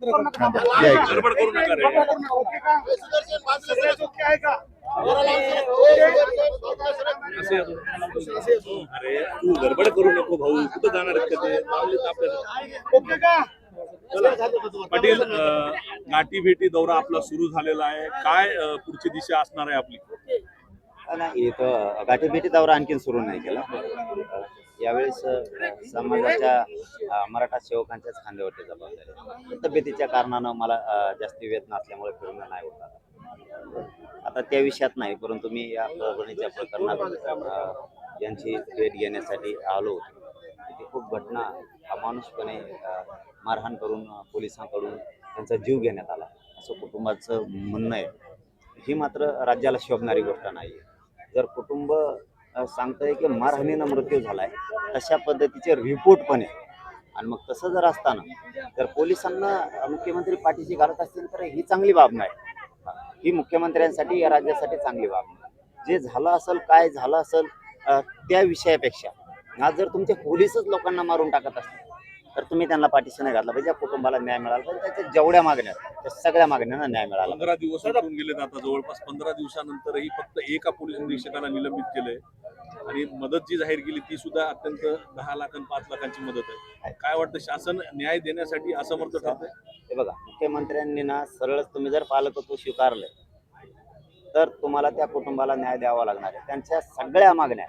गडबड करू नका रे. अरे तू गडबड करू नको भाऊ, कुठं जाणार आहेत का ते? लावलेत आपल्याला. पाटील, गाठी भेटी दौरा आपला सुरू झालेला आहे. काय पुढची दिशा असणार आहे आपली? नाही, इथं गाठीभेटी दौरा आणखीन सुरू नाही केला. यावेळेस समाजाच्या मराठा सेवकांच्याच खांद्यावरती जबाबदारी आहे. तब्येतीच्या कारणानं मला जास्ती वेद नसल्यामुळे फिरणं नाही होत आता त्या विषयात नाही, परंतु मी या परभणीच्या प्रकरणात यांची भेट घेण्यासाठी आलो होतो. तिथे खूप घटना अमानुषपणे मारहाण करून पोलिसांकडून त्यांचा जीव घेण्यात आला असं कुटुंबाचं म्हणणं आहे. ही मात्र राज्याला शोभणारी गोष्ट नाही आहे. जर कुटुंब सांगतंय की मारहाणीनं मृत्यू झालाय, तशा पद्धतीचे रिपोर्ट पण आहे, आणि मग तसं जर असताना जर पोलिसांना मुख्यमंत्री पाठीशी घालत असतील तर ही चांगली बाब नाही. ही मुख्यमंत्र्यांसाठी, या राज्यासाठी चांगली बाब नाही. जे झालं असेल, काय झालं असेल, त्या विषयापेक्षा आज जर तुमचे पोलीसच लोकांना मारून टाकत असतील तर तुम्ही त्यांना पाठीशी नाही घातला पाहिजे. कुटुंबाला न्याय मिळाला पाहिजे. त्याच्या जेवढ्या मागण्या त्या सगळ्या मागण्यांना न्याय मिळाला. 15 दिवस होऊन गेलेत आता, जवळपास 15 दिवसानंतरही फक्त एका पोलीस निरीक्षकाला निलंबित केलंय, आणि मदत जी जाहीर केली ती सुद्धा अत्यंत 10 लाख आणि 5 लाखांची मदत आहे. काय वाटतं, शासन न्याय देण्यासाठी असमर्थ ठरतंय? हे बघा, मुख्यमंत्र्यांनी ना सरळच तुम्ही जर पालकत्व स्वीकारलं तर तुम्हाला त्या कुटुंबाला न्याय द्यावा लागणार आहे. त्यांच्या सगळ्या मागण्या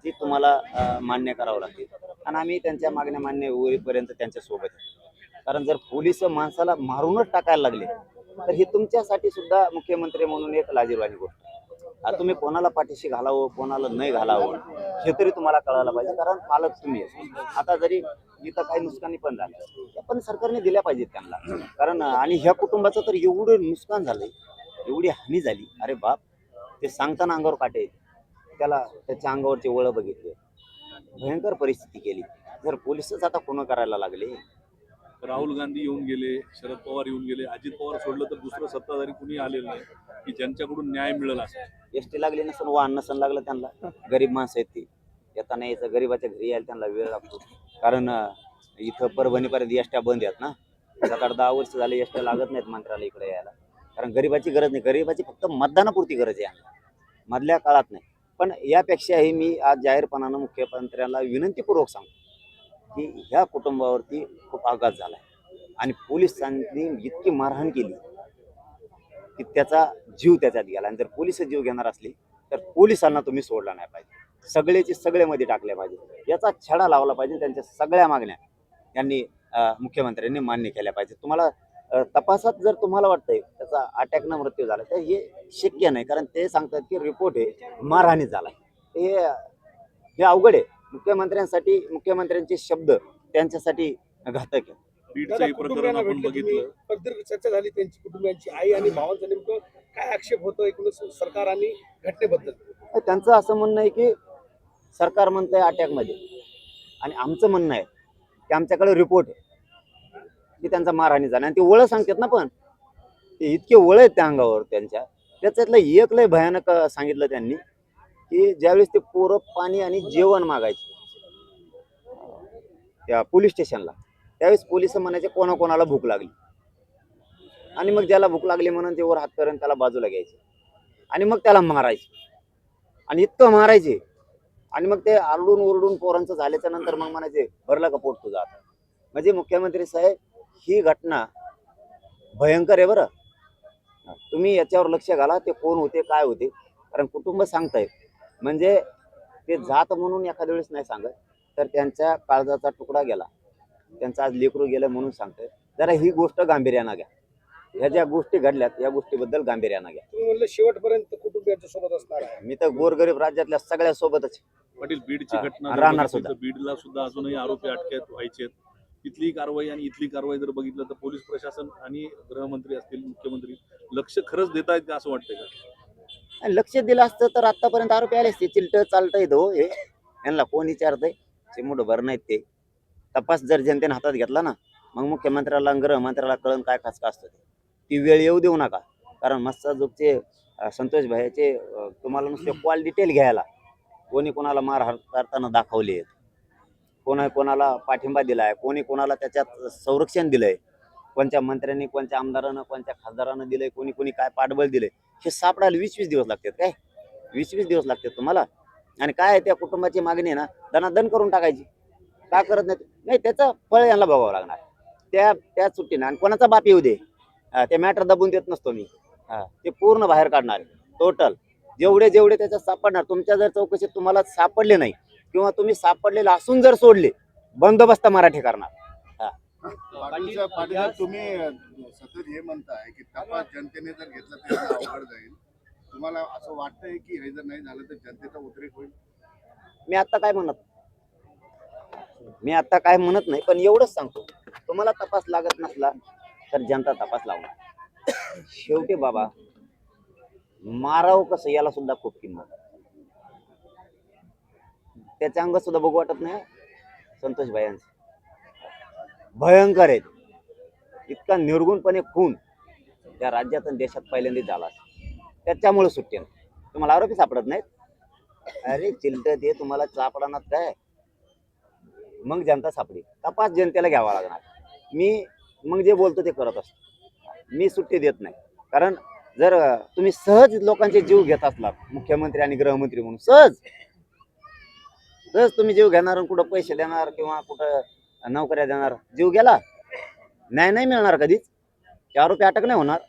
ती तुम्हाला मान्य करावं लागतील, आणि आम्ही त्यांच्या मागण्या मान्य होईपर्यंत त्यांच्या सोबत आहे. कारण जर पोलिस माणसाला मारूनच टाकायला लागले तर ही तुमच्यासाठी सुद्धा मुख्यमंत्री म्हणून एक लाजिरवाणी गोष्ट आहे. तुम्ही कोणाला पाठीशी घालावं, कोणाला नाही घालावं हे तरी तुम्हाला कळायला पाहिजे, कारण पालक तुम्ही आहे. आता जरी इथं काही नुकसानी पण झाली, त्या पण सरकारने दिल्या पाहिजेत त्यांना. कारण आणि ह्या कुटुंबाचं तर एवढं नुकसान झालंय, एवढी हानी झाली, अरे बाप, ते सांगताना अंगावर काटे येते. त्याला त्याच्या अंगावरचे वळ बघितले, भयंकर परिस्थिती केली. जर पोलिसच आता खुणं करायला लागले. राहुल गांधी येऊन गेले, शरद पवार येऊन गेले, अजित पवार सोडलं तर दुसरं सत्ताधारी कुणी आलेलं नाही की ज्यांच्याकडून न्याय मिळेल असं. एसटी लागली नसून, वाहन नसन लागलं त्यांना. गरीब माणसं आहेत ती, येताना यायचं, गरीबाच्या घरी यायला त्यांना वेळ लागतो. कारण इथं परभणीपर्यंत एसट्या बंद आहेत ना. 7-10 वर्ष झाले एसट्या लागत नाहीत मंत्र्याला इकडे यायला. कारण गरीबाची गरज नाही, गरीबाची फक्त मतदानापुरती गरज आहे, मधल्या काळात नाही. पण यापेक्षाही मी आज जाहीरपणानं मुख्यमंत्र्यांना विनंतीपूर्वक सांगतो की ह्या कुटुंबावरती खूप आघात झाला आणि पोलिसांनी इतकी मारहाण केली की त्याचा जीव त्याच्यात गेला. आणि जर पोलिस जीव घेणार असली तर पोलिसांना तुम्ही सोडला नाही पाहिजे, सगळेचे सगळे मध्ये टाकले पाहिजे, याचा छडा लावला पाहिजे. त्यांच्या सगळ्या मागण्या त्यांनी मुख्यमंत्र्यांनी मान्य केल्या पाहिजे. तुम्हाला तपासात जर तुम्हाला वाटतंय त्याचा अटॅकनं मृत्यू झाला तर हे शक्य नाही, कारण ते सांगतात की रिपोर्ट आहे मारहाणी झाला. हे अवघड आहे. मुख्यमंत्र्यांसाठी, मुख्यमंत्र्यांचे शब्द त्यांच्यासाठी घातक आहे. बीडचं प्रकरण आपण बघितलं, पद्धत चर्चा झाली त्यांची, कुटुंबियांची, आई आणि भावांचा नेमकं काय आक्षेप होतो एकूण सरकार आणि घटनेबद्दल? त्यांचं असं म्हणणं आहे की सरकार म्हणतंय अटॅकमध्ये, आणि आमचं म्हणणं आहे की आमच्याकडे रिपोर्ट आहे की त्यांचा मारहाणी झाला. आणि ते वळं सांगतात ना, पण ते इतके वळ आहेत त्या अंगावर त्यांच्या. त्याच्यातलं एक लय भयानक सांगितलं त्यांनी की ज्यावेळेस ते पोरं पाणी आणि जेवण मागायचे त्या पोलीस स्टेशनला, त्यावेळेस पोलिस म्हणायचे कोणाकोणाला भूक लागली, आणि मग ज्याला भूक लागली म्हणून ते वर हात करून त्याला बाजूला घ्यायचे, आणि मग त्याला मारायचे, आणि इतकं मारायचे, आणि मग ते आरडून ओरडून पोरांचं झाल्याच्या नंतर मग म्हणायचे भरला का पोट तुझा आता. म्हणजे मुख्यमंत्री साहेब, ही घटना भयंकर आहे बरं. तुम्ही याच्यावर लक्ष घाला, ते कोण होते, काय होते, कारण कुटुंब सांगताय म्हणजे ते जात म्हणून एखाद्या वेळेस नाही सांगत, तर त्यांच्या काळजाचा तुकडा गेला, त्यांचं आज लेकरू गेलं म्हणून सांगतोय. जरा ही गोष्ट गांभीर्यानं घ्या. ह्या ज्या गोष्टी घडल्यात या गोष्टीबद्दल गांभीर्यानं घ्या. तुम्ही म्हणलं शेवटपर्यंत कुटुंबियांच्या सोबत असणार आहे. मी तर गोरगरीब राज्यातल्या सगळ्या सोबतच. पाटील, बीडची घटना राहणार सुद्धा. बीडला सुद्धा अजूनही आरोपी अटकेत व्हायचे. तिथली कारवाई आणि इथली कारवाई जर बघितलं तर पोलीस प्रशासन आणि गृहमंत्री असतील, मुख्यमंत्री लक्ष खरंच देत आहेत का असं वाटतंय का? लक्ष दिलं असतं तर आतापर्यंत आरोपी आले असते. चिलट चालतंय हो हे, यांना कोण विचारतंय? चिमूट भर नाहीत ते. तपास जर जनतेने हातात घेतला ना, मग मुख्यमंत्र्याला आणि गृहमंत्र्याला कळण काय खासका असतं. ती वेळ येऊ देऊ नका. कारण मस्साजोगचे संतोष भाईचे तुम्हाला नुसते कॉल डिटेल घ्यायला, कोणी कोणाला मारहाण करताना दाखवले, कोणाला पाठिंबा दिलाय, कोणी कोणाला त्याच्यात संरक्षण दिलंय, कोणत्या मंत्र्यांनी, कोणत्या आमदारानं, कोणत्या खासदारानं दिलंय, कोणी कोणी काय पाठबळ दिलंय, हे सापडायला 20-20 दिवस लागतात. काय 20-20 दिवस लागतात तुम्हाला? आणि काय आहे, त्या कुटुंबाची मागणी आहे ना दनादन करून टाकायची. का करत नाही? त्याचं फळ यांना बघावं लागणार त्या सुट्टीनं. आणि कोणाचा बाप येऊ दे, ते मॅटर दबून देत नसतो मी. ते पूर्ण बाहेर काढणार टोटल, जेवढे त्याच्यात सापडणार. तुमच्या जर चौकशीत तुम्हाला सापडले नाही किंवा तुम्ही सापडलेले असून जर सोडले, बंदोबस्त मराठी करणार. पाटील साहेब, तुम्ही सतत हे म्हणताय की तपास जनतेने जर घेतला तर अवघड जाईल. तुम्हाला असं वाटतंय की हे जर नाही झालं तर जनतेचा उद्रेक होईल? मी आता काय म्हणत नाही, पण एवढंच सांगतो, तुम्हाला तपास लागत नसला तर जनता तपास लावणार. शेवटी बाबा, मारावं कसं याला सुद्धा खूप किंमत. त्याचे अंग सुद्धा बघू वाटत नाही संतोष भायांचे. भयंकर आहेत. इतका निर्गुणपणे खून त्या राज्यात आणि देशात पहिल्यांदा झाला. त्याच्यामुळे सुट्टी नाही. तुम्हाला आरोपी सापडत नाहीत? अरे चिलट ते तुम्हाला सापडणार काय? मग जनता सापडी. तपास जनतेला घ्यावा लागणार. मी मग जे बोलतो ते करत असतो. मी सुट्टी देत नाही. कारण जर तुम्ही सहज लोकांचे जीव घेत असलात, मुख्यमंत्री आणि गृहमंत्री म्हणून सहज तुम्ही जीव घेणार, कुठं पैसे देणार किंवा कुठं नोकऱ्या देणार, जीव गेला, न्याय नाही मिळणार कधीच. ते आरोपी अटक नाही होणार.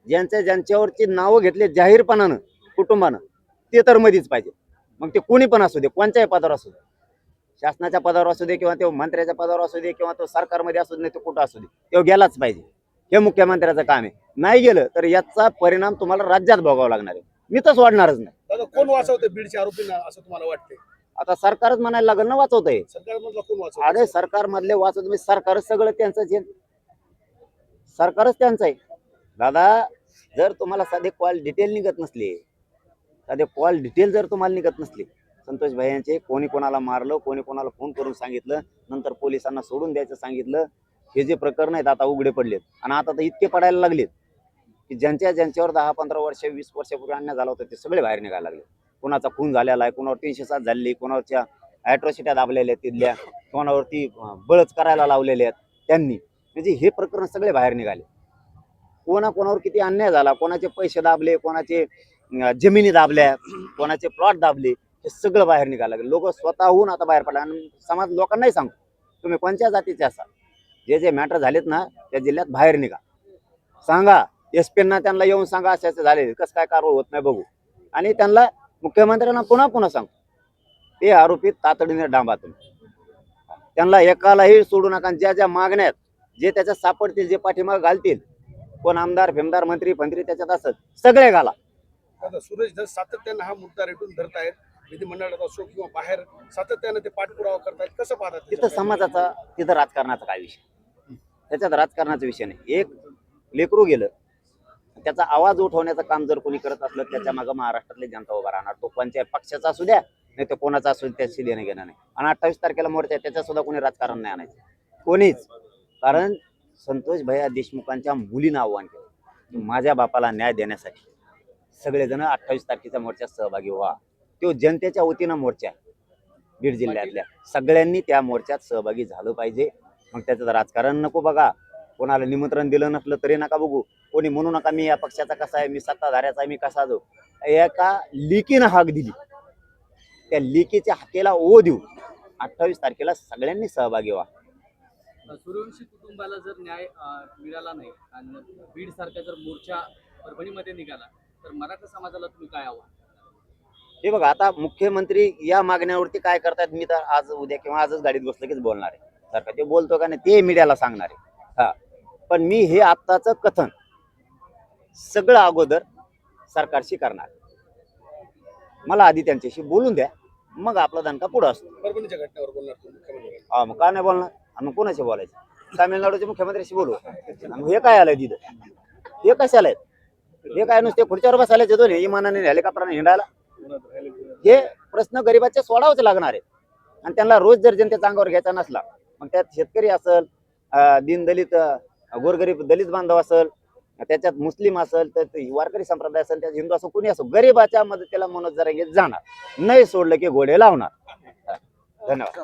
ज्यांच्यावरची नावं घेतले जाहीरपणानं कुटुंबानं, ते तर मधीच पाहिजे. मग ते कोणी पण असू दे, कोणत्याही पदावर असू दे, शासनाच्या पदावर असू दे किंवा तो मंत्र्याच्या पदावर असू दे किंवा तो सरकारमध्ये असू दे, नाही तो कुठं असू दे, तो गेलाच पाहिजे. हे मुख्यमंत्र्याचं काम आहे. नाही गेलं तर याचा परिणाम तुम्हाला राज्यात भोगावा लागणार आहे. मी तर सोडणारच नाही. दादा, कोण वाचवते बीडच्या आरोपींना असं तुम्हाला वाटतंय? आता सरकारच म्हणायला लागेल ना वाचवतंय. सरकारमधला कोण वाचवत? अरे सरकार मधले वाचवत मी, सरकारच सगळं त्यांचंच आहे. सरकारच त्यांचं आहे दादा. जर तुम्हाला साधे कॉल डिटेल निघत नसले, जर तुम्हाला निघत नसले, संतोष भाईंचे कोणी कोणाला मारलं, कोणी कोणाला फोन करून सांगितलं, नंतर पोलिसांना सोडून द्यायचं सांगितलं, हे जे प्रकरण आहेत आता उघडे पडलेत. आणि आता तर इतके पडायला लागलेत की ज्यांच्यावर 10-15 वर्ष 20 वर्षापूर्वी अन्याय झाला होता ते सगळे बाहेर निघायला लागले. कोणाचा खून झालेला आहे, कोणावर 307 झालेली, कोणावरच्या ॲट्रॉसिट्या दाबलेल्या आहेत तिथल्या, कोणावरती बळच करायला लावलेले आहेत त्यांनी. म्हणजे हे प्रकरण सगळे बाहेर निघाले. कोणावर किती अन्याय झाला, कोणाचे पैसे दाबले, कोणाचे जमिनी दाबल्या, कोणाचे प्लॉट दाबले, हे सगळं बाहेर निघायला लागले. लोक स्वतःहून आता बाहेर पडले. आणि समाज लोकांनाही सांगतो, तुम्ही कोणत्या जातीचे असा, जे मॅटर झालेत ना त्या जिल्ह्यात बाहेर निघा. सांगा एसपींना, त्यांना येऊन सांगा असे झाले, कसं काय कारवाई होत नाही बघू. आणि त्यांना मुख्यमंत्र्यांना पुन्हा सांगतो, ते आरोपी तातडीने डांबा तुम्ही. त्यांना एकालाही सोडू नका. ज्या मागण्यात जे त्याच्यात सापडतील, जे पाठीमाग घालतील, कोण आमदार फेमदार मंत्री त्याच्यात असत, सगळे घाला. आता सुरेश धस सातत्यानं हा मुद्दा रेटून धरतायत, विधिमंडळात असो किंवा बाहेर सातत्यानं ते पाठपुरावा करतायत. कसं पाहतात? तिथं समाजाचा, तिथं राजकारणाचा काय विषय? त्याच्यात राजकारणाचा विषय नाही. एक लेकरू गेलं, त्याचा आवाज उठवण्याचं काम जर कोणी करत असलं, त्याच्या मागे महाराष्ट्रातली जनता उभा राहणार. तो कोणत्या पक्षाचा असू द्या, नाही तो कोणाचा असू द्या, त्याशी देणं घेणं नाही. आणि 28 तारखेला मोर्चा आहे, त्याच्यात सुद्धा कोणी राजकारण नाही आणायचं, कोणीच. कारण संतोष भैया देशमुखांच्या मुलीनं आव्हान केलं, माझ्या बापाला न्याय देण्यासाठी सगळेजण 28 तारखेच्या मोर्चात सहभागी व्हा. तो जनतेच्या वतीनं मोर्चा आहे. बीड जिल्ह्यातल्या सगळ्यांनी त्या मोर्चात सहभागी झालं पाहिजे. मग त्याचं राजकारण नको बघा. कोणाला निमंत्रण दिलं नसलं तरी नका बघू. कोणी म्हणू नका मी या पक्षाचा कसा आहे, मी सत्ताधाऱ्याचा आहे, मी कसा जाऊ. एका लिकीनं हाक दिली, त्या लिकीच्या हाकेला ओ देऊ. 28 तारखेला सगळ्यांनी सहभागी व्हा. सूर्यवंशी कुटुंबाला जर न्याय मिळाला नाही आणि बीड सारखा जर मोर्चा परभणीमध्ये निघाला तर मराठा समाजाला तुम्ही काय आव्हान? हे बघा, आता मुख्यमंत्री या मागण्यावरती काय करतात, मी तर आज उद्या किंवा आजच गाडीत बसलं कीच बोलणार आहे. सारखं ते बोलतो का नाही ते मीडियाला सांगणार आहे. हा, पण मी हे आत्ताचं कथन सगळं अगोदर सरकारशी करणार. मला आधी त्यांच्याशी बोलून द्या, मग आपला दणका पुढं असतो. परभणीच्या घटनेवर बोलणार तुम्ही मुख्यमंत्री? हा, मग का नाही बोलणार? आणि कोणाशी बोलायचं? तामिळनाडूच्या मुख्यमंत्र्याशी बोलू. आणि हे काय आलंय तिथं? हे कशाला आहेत? हे काय नुसते खुर्च्यावर बसायला दोन्ही विमानाने हेलिकॉप्टरने हिंडायला? हे प्रश्न गरीबाचे सोडावच लागणार आहेत. आणि त्यांना रोज जर जनतेचा अंगावर घ्यायचा नसला, मग त्यात शेतकरी असेल, दीनदलित गोरगरीब दलित बांधव असेल, त्याच्यात मुस्लिम असेल, तर वारकरी संप्रदाय असेल, त्यात हिंदू असो, कुणी असो, गरीबाच्या मदतीला मनोज जरांगे जाणार. नाही सोडलं की घोडे लावणार. धन्यवाद.